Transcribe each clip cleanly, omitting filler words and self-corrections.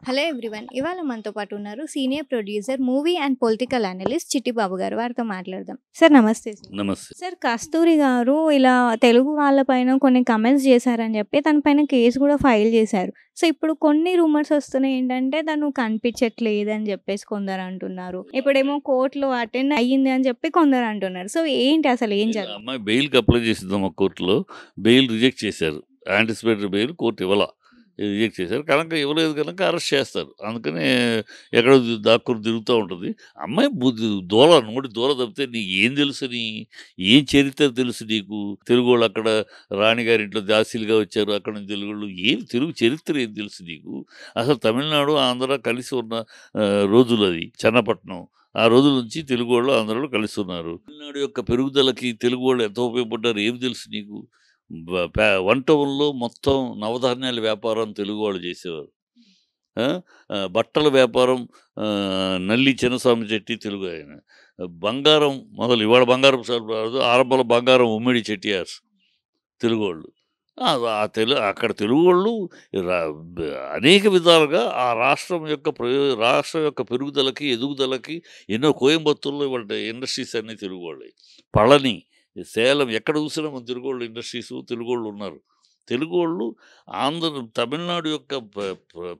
Hello everyone. ఇవాళ మనతో పాటు ఉన్నారు senior producer, movie and political analyst Chittibabu గారు. వారితో మాట్లాడదాం. సార్ నమస్తే సార్. నమస్తే. సార్ కస్తూరి గారు ఇలా తెలుగు వాళ్ళ పైన కొన్ని కమెంట్స్ చేశారని చెప్పి తన పైన కేసు కూడా ఫైల్ చేశారు. సో ఇప్పుడు కొన్ని రూమర్స్ వస్తున్నాయి ఏంటంటే తను కనిపించట్లేదని చెప్పేసి కొందరు అంటున్నారు. ఇప్పుడేమో కోర్టులో అటెండ్ అయ్యింది అని చెప్పి కొందరు అంటున్నారు. సో ఏంటి అసలు ఏం జరిగింది? అమ్మాయి బెయిల్కి అప్లై చేసిద్దాం కోర్టులో. బెయిల్ రిజెక్ట్ చేశారు. యాంటిసిపేటరీ బెయిల్ కోర్టు ఇవ్వాల, రిజెక్ట్ చేశారు. కనుక ఇవ్వలేదు కనుక అరెస్ట్ చేస్తారు. అందుకని ఎక్కడో దాక్కుని తిరుగుతూ ఉంటుంది. అమ్మాయి బుద్ధి నోటి దూల తప్పితే నీకు ఏం తెలుసు, ఏం చరిత్ర తెలుసు నీకు? తెలుగు వాళ్ళు అక్కడ రాణిగారింట్లో దాసీలుగా వచ్చారు, అక్కడ నుంచి తెలుగు వాళ్ళు తెలుగు చరిత్ర ఏం తెలుసు నీకు? అసలు తమిళనాడు ఆంధ్ర కలిసి ఉన్న రోజులు అది చన్నపట్నం. ఆ రోజుల నుంచి తెలుగు వాళ్ళు ఆంధ్రలో కలిసి ఉన్నారు. తమిళనాడు యొక్క పెరుగుదలకి తెలుగు వాళ్ళు ఎంత ఉపయోగపడ్డారు ఏం తెలుసు నీకు? వన్ టౌన్లో మొత్తం నవధాన్యాల వ్యాపారం తెలుగు వాళ్ళు చేసేవారు. బట్టల వ్యాపారం నల్లి చిన్నస్వామి చెట్టి తెలుగు ఆయన. బంగారం మొదలు ఇవాళ బంగారం రాదు, ఆరంభంలో బంగారం ఉమ్మిడి చెట్టియార్స్ తెలుగు వాళ్ళు. అక్కడ తెలుగు వాళ్ళు అనేక విధాలుగా ఆ రాష్ట్రం యొక్క పెరుగుదలకి ఎదుగుదలకి ఎన్నో కోయంబత్తూరులో వాళ్ళ ఇండస్ట్రీస్ అన్నీ తెలుగు వాళ్ళే. పళని, సేలం, ఎక్కడ చూసినా మన తెలుగు వాళ్ళు ఇండస్ట్రీస్ తెలుగు వాళ్ళు ఉన్నారు. తెలుగు వాళ్ళు తమిళనాడు యొక్క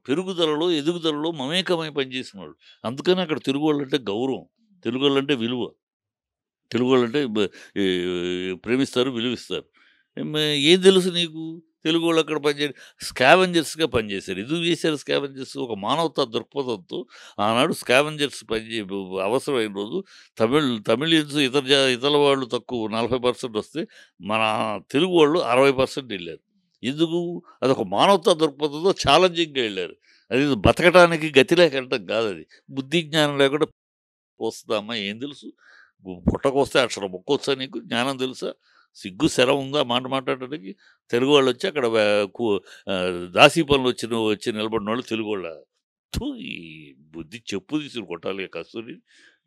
పెరుగుదలలో ఎదుగుదలలో మమేకమై పనిచేసిన వాళ్ళు. అందుకని అక్కడ తెలుగు వాళ్ళు అంటే గౌరవం, తెలుగు వాళ్ళు అంటే విలువ, తెలుగు వాళ్ళు అంటే ప్రేమిస్తారు, విలువిస్తారు. ఏం తెలుసు నీకు? తెలుగు వాళ్ళు అక్కడ పనిచేయరు, స్కావెంజర్స్గా పనిచేశారు. ఎందుకు చేశారు స్కావెంజర్స్? ఒక మానవతా దృక్పథంతో ఆనాడు స్కావెంజర్స్ అవసరమైన రోజు తమిళియన్స్ ఇతర వాళ్ళు తక్కువ 40% వస్తే మన తెలుగు వాళ్ళు 60% వెళ్ళారు. ఎందుకు? అదొక మానవతా దృక్పథంతో ఛాలెంజింగ్గా వెళ్ళారు. అది బతకడానికి గతి లేక వెళ్ళటం కాదు. అది బుద్ధి జ్ఞానం లేకుండా వస్తుందమ్మా. ఏం తెలుసు? పుట్టకొస్తే అక్షరం మొక్కొచ్చా నీకు? జ్ఞానం తెలుసా? సిగ్గు శరం ఉందా మాట మాట్లాడటానికి? తెలుగు వాళ్ళు వచ్చి అక్కడ దాసీ పనులు వచ్చి నిలబడిన వాళ్ళు తెలుగు వాళ్ళ. ఈ బుద్ధి చెప్పు తీసుకుని కొట్టాలి కస్తూరి.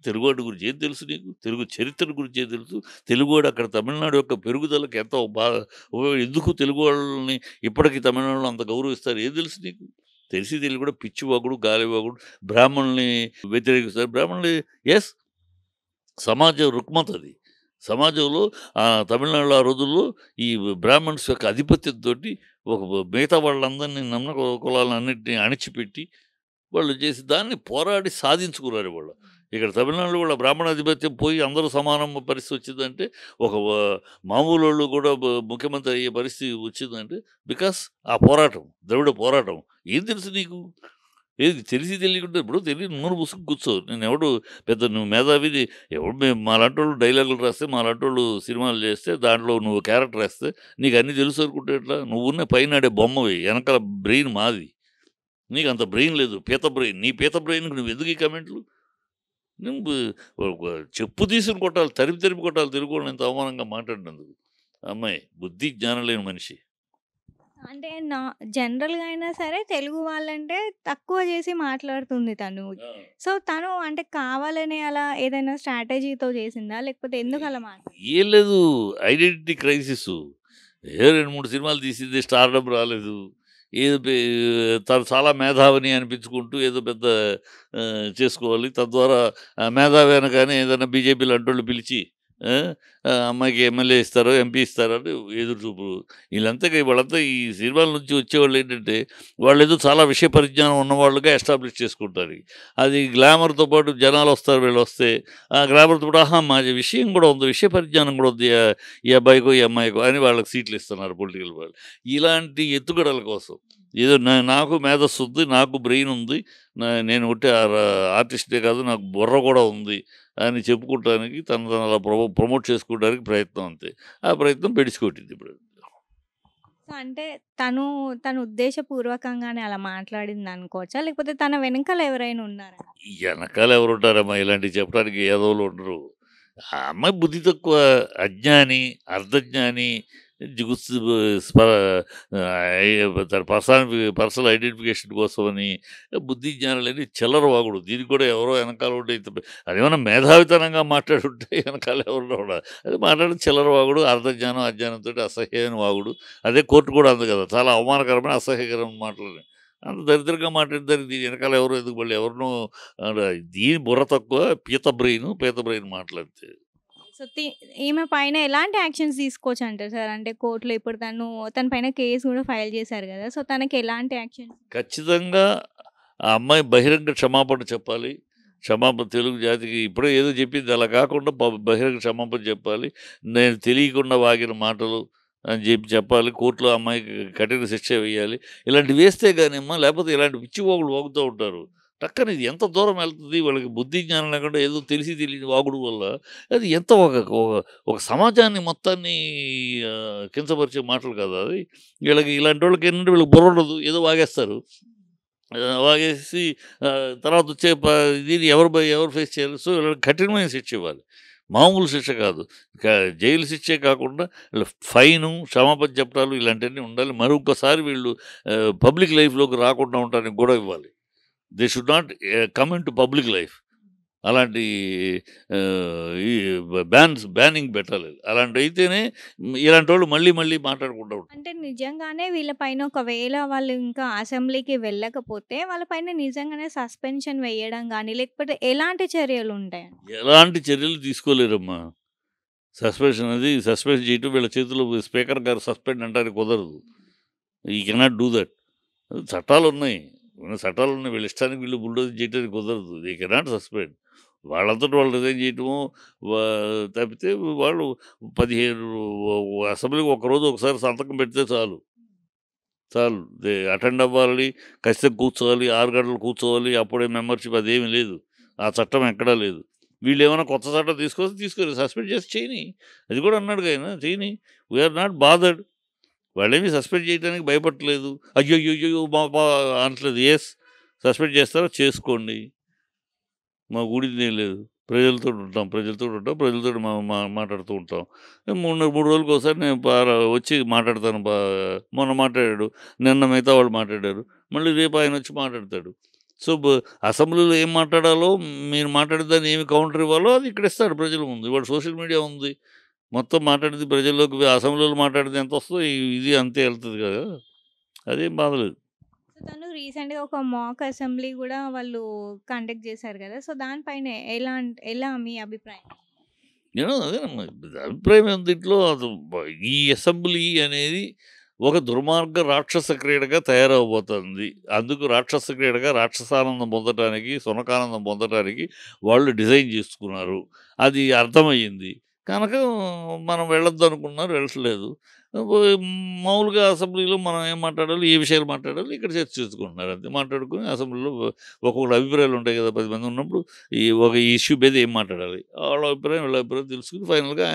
తెలుగువాడి గురించి ఏం తెలుసు నీకు? తెలుగు చరిత్ర గురించి ఏం తెలుసు? తెలుగువాడు అక్కడ తమిళనాడు యొక్క పెరుగుదలకు ఎంతో బాగా ఎందుకు తెలుగు వాళ్ళని ఇప్పటికీ తమిళనాడులో అంత గౌరవిస్తారు? ఏం తెలుసు నీకు? తెలిసి కూడా పిచ్చివాగుడు, గాలివాగుడు, బ్రాహ్మణుల్ని వ్యతిరేకిస్తారు. బ్రాహ్మణులు ఎస్, సమాజం రుగ్మత అది. సమాజంలో తమిళనాడులో ఆ రోజుల్లో ఈ బ్రాహ్మణ్స్ యొక్క ఆధిపత్యంతో ఒక మిగతా వాళ్ళందరినీ నమ్మక కులాలన్నింటినీ అణిచిపెట్టి వాళ్ళు చేసి దాన్ని పోరాడి సాధించుకున్నారు వాళ్ళు. ఇక్కడ తమిళనాడులో కూడా బ్రాహ్మణ ఆధిపత్యం పోయి అందరూ సమానం పరిస్థితి వచ్చిందంటే, ఒక మామూలు వాళ్ళు కూడా ముఖ్యమంత్రి అయ్యే పరిస్థితి వచ్చిందంటే బికాస్ ఆ పోరాటం, ద్రవిడ పోరాటం. ఏం తెలుసు నీకు? ఏది తెలిసి తెలియకుండా ఇప్పుడు తెలియదు, నూనె పుసుకు కూర్చో. నేను ఎవడు పెద్ద నువ్వు మేధావిది ఎవడు? మేము మాలాంటి వాళ్ళు డైలాగులు రాస్తే, మాలాంటి వాళ్ళు సినిమాలు చేస్తే దాంట్లో నువ్వు క్యారెక్టర్ వేస్తే నీకు అన్నీ తెలుసు అనుకుంటే ఎట్లా? నువ్వున్న పైన ఆడే బొమ్మవి, వెనకాల బ్రెయిన్ మాది. నీకు అంత బ్రెయిన్ లేదు, పీత బ్రెయిన్. నీ పీత బ్రెయిన్కి నువ్వు ఎందుకు ఈ కమెంట్లు? నువ్వు చెప్పు తీసుకుని కొట్టాలి, తరిమి కొట్టాలి తెలుగు వాళ్ళని ఎంత అవమానంగా మాట్లాడినందుకు. అమ్మాయి బుద్ధి జ్ఞానం లేని మనిషి. అంటే జనరల్‌గా అయినా సరే తెలుగు వాళ్ళంటే తక్కువ చేసి మాట్లాడుతుంది తను. సో తను అంటే కావాలనే అలా ఏదైనా స్ట్రాటజీతో చేసిందా? లేకపోతే ఎందుకు అలా ఏం లేదు, ఐడెంటిటీ క్రైసిస్. 2-3 సినిమాలు తీసింది, స్టార్డమ్ రాలేదు. ఏదో తను చాలా మేధావిని అనిపించుకుంటూ ఏదో పెద్ద చేసుకోవాలి. తద్వారా మేధావి అనగానే ఏదైనా బీజేపీ లాంటోళ్ళు పిలిచి అమ్మాయికి ఎమ్మెల్యే ఇస్తారో, ఎంపీ ఇస్తారో అని ఎదురు చూపులు. వాళ్ళంతా ఈ సినిమాల నుంచి వచ్చేవాళ్ళు ఏంటంటే వాళ్ళు ఏదో చాలా విషయ పరిజ్ఞానం ఉన్నవాళ్ళుగా ఎస్టాబ్లిష్ చేసుకుంటారు. అది గ్లామర్తో పాటు జనాలు వస్తారు. వీళ్ళు వస్తే ఆ గ్లామర్తో పాటు మా విషయం కూడా ఉంది, విషయ పరిజ్ఞానం కూడా ఉంది ఈ అబ్బాయికో ఈ అమ్మాయికో అని వాళ్ళకి సీట్లు ఇస్తున్నారు పొలిటికల్ వాళ్ళు. ఇలాంటి ఎత్తుగడల కోసం ఏదో నాకు మేధస్సు ఉంది, నాకు బ్రెయిన్ ఉంది, నేను ఒకటి ఆర్టిస్టే కాదు నాకు బుర్ర కూడా ఉంది అని చెప్పుకోవటానికి తను అలా ప్రమోట్ చేసుకోవడానికి ప్రయత్నం, అంతే. ఆ ప్రయత్నం పెడిచికొట్టింది ఇప్పుడు. సో అంటే తన ఉద్దేశపూర్వకంగానే అలా మాట్లాడింది అనుకోవచ్చా? లేకపోతే తన వెనకాల ఎవరైనా ఉన్నారా? వెనకాల ఎవరు ఉంటారమ్మా? ఇలాంటివి చెప్పడానికి ఏదోలు ఉండరు. ఆ అమ్మాయి బుద్ధి తక్కువ, అజ్ఞాని, అర్ధజ్ఞాని, తన పర్సనల్ ఐడెంటిఫికేషన్ కోసమని బుద్ధి జ్ఞానాలని చిల్లర వాగుడు. దీనికి కూడా ఎవరో వెనకాల ఉంటే అదేమన్నా మేధావితనంగా మాట్లాడుంటే వెనకాల ఎవరో ఉండాలి. అది మాట్లాడి చిల్లర వాగుడు, అర్ధజ్ఞానం అజ్ఞానంతో అసహ్యమైన వాగుడు. అదే కోర్టు కూడా అంది కదా, చాలా అవమానకరమైన అసహ్యకరమైన మాటలని అంత దరిద్రంగా మాట్లాడతారు. దీని వెనకాల ఎవరో ఎందుకు మళ్ళీ ఎవరినో ఆడ దీని బుర్ర తక్కువ పీత బ్రెయిన్ మాట్లాడితే. సో, ఈమె పైన ఎలాంటి యాక్షన్స్ తీసుకోవచ్చంటారు సార్? అంటే కోర్ట్‌లో ఇప్పుడు తన పైన కేస్ గూడా ఫైల్ చేశారు గదా! సో, తనకి ఎలాంటి యాక్షన్స్? ఖచ్చితంగా ఆ అమ్మాయి బహిరంగ క్షమాపణ చెప్పాలి. తెలుగు జాతికి ఇప్పుడే ఏదో చెప్పింది అలా కాకుండా బహిరంగ క్షమాపణ చెప్పాలి. నేను తెలియకుండా వాగిన మాటలు అని చెప్పాలి. కోర్టులో అమ్మాయికి కఠిన శిక్ష వేయాలి. ఇలాంటివి వేస్తే గానిమ్మా లేకపోతే ఇలాంటి పిచ్చివాగుడు వాగుతూ ఉంటారు. టక్కన ఇది ఎంత దూరం వెళ్తది వాళ్ళకి బుద్ధి జ్ఞానం లేకుండా ఏదో తెలిసి తెలియని వాగుడు వల్ల అది ఎంత ఒక ఒక సమాజాన్ని మొత్తాన్ని కించపరిచే మాటలు కాదా అది. ఇలాంటోళ్ళకి ఏంటంటే వీళ్ళకి బుర్ర ఉండదు. ఏదో వాగేస్తారు. వాగేసి తర్వాత వచ్చే దీన్ని ఎవరు ఫేస్ చేయాలి? సో, వీళ్ళకి కఠినమైన శిక్ష ఇవ్వాలి. మామూలు శిక్ష కాదు. జైలు శిక్షే కాకుండా ఫైను, క్షమాపణ చెప్పడాలు ఇలాంటివన్నీ ఉండాలి. మరొకసారి వీళ్ళు పబ్లిక్ లైఫ్‌లోకి రాకుండా ఉండటానికి గూడా ఇవ్వాలి. They should not come into public life. అలాంటి ఈ బ్యానింగ్ పెట్టాలి. అలాంటివైతేనే ఇలాంటోళ్ళు మళ్ళీ మళ్ళీ మాట్లాడకుండా ఉంటారు. అంటే నిజంగానే వీళ్ళ పైన ఒకవేళ వాళ్ళు ఇంకా అసెంబ్లీకి వెళ్ళకపోతే వాళ్ళ పైన నిజంగానే సస్పెన్షన్ వేయడం గానీ, లేకపోతే ఎలాంటి చర్యలుంటాయండి? ఎలాంటి చర్యలు తీసుకోలేరమ్మా. సస్పెండ్ చేయటం వీళ్ళ చేతిలో స్పీకర్ గారు సస్పెండ్ అంటానికి కుదరదు. ఈ కెనాట్ డూ దట్. చట్టాలున్నాయి. వీళ్ళ ఇష్టానికి వీళ్ళు బుల్డోజ్ చేయడానికి కుదరదు. They cannot suspend. వాళ్ళంతట వాళ్ళు రిజైన్ చేయటము వా తప్పితే వాళ్ళు 15 అసెంబ్లీకి ఒకరోజు ఒకసారి సంతకం పెడితే చాలు. అటెండ్ అవ్వాలి, ఖచ్చితంగా కూర్చోవాలి, 6 గంటలు కూర్చోవాలి, అప్పుడే మెంబర్‌షిప్ అదేమీ లేదు. ఆ చట్టం ఎక్కడా లేదు. వీళ్ళేమైనా కొత్త చట్టం తీసుకోరు. సస్పెండ్ చేసి చేయని. అది కూడా అన్నాడుగా ఆయన చేయని. We're not bothered. వాళ్ళేమి సస్పెండ్ చేయడానికి భయపడట్లేదు. అయ్యయ్యయ్యో! అనట్లేదు. సస్పెండ్ చేస్తారా చేసుకోండి. మాకు ఊడిందేం లేదు. ప్రజలతోటి ఉంటాం. ప్రజలతోటి మాట్లాడుతూ ఉంటాం. 3 రోజులకోసారి నేను వచ్చి మాట్లాడతాను. మొన్న మాట్లాడాడు. నిన్న మిగతా వాళ్ళు మాట్లాడారు. మళ్ళీ రేపు ఆయనొచ్చి మాట్లాడతాడు. సో, అసెంబ్లీలో ఏం మాట్లాడాలో, మీరు మాట్లాడిన దాన్ని ఏమి కౌంటర్ ఇవ్వాలో అది ఇక్కడ ఇస్తాడు ప్రజల ముందు. ఇవాళ సోషల్ మీడియా ఉంది. మొత్తం మాట్లాడింది ప్రజల్లోకి అసెంబ్లీలో మాట్లాడితే ఎంతొస్తదో ఇది అంతే ఎళ్తది కదా! అదేం బాధ లేదు. సో, తను రీసెంట్‌గా ఒక మాక్ అసెంబ్లీ గూడా వాళ్ళు కండక్ట్ చేశారు గదా! సో, దానిపైన ఎలా మీ అభిప్రాయం? అదేనమ్మా. అభిప్రాయం ఏముంది దీంట్లో? ఈ అసెంబ్లీ అనేది ఒక దుర్మార్గ రాక్షస క్రీడగా తయారవబోతుంది. అందుకు రాక్షస క్రీడగా రాక్షసానందం పొందటానికి, సునకానందం పొందటానికి వాళ్ళు డిజైన్ చేసుకున్నారు. అది అర్థమయ్యింది. కనుక మనం వెళ్ళొద్దనుకున్నారు, వెళ్ళట్లేదు. మామూలుగా అసెంబ్లీలో మనం ఏం మాట్లాడాలి, ఏ విషయాలు మాట్లాడాలి ఇక్కడ చర్చించుకుంటున్నారు అంతే. మాట్లాడుకొని అసెంబ్లీలో ఒక్కొక్కటి అభిప్రాయాలు ఉంటాయి కదా! 10 మంది ఉన్నప్పుడు ఒక ఇష్యూ మీద ఏం మాట్లాడాలి. వాళ్ళ అభిప్రాయం, వీళ్ళ అభిప్రాయం తెలుసుకొని ఫైనల్‌గా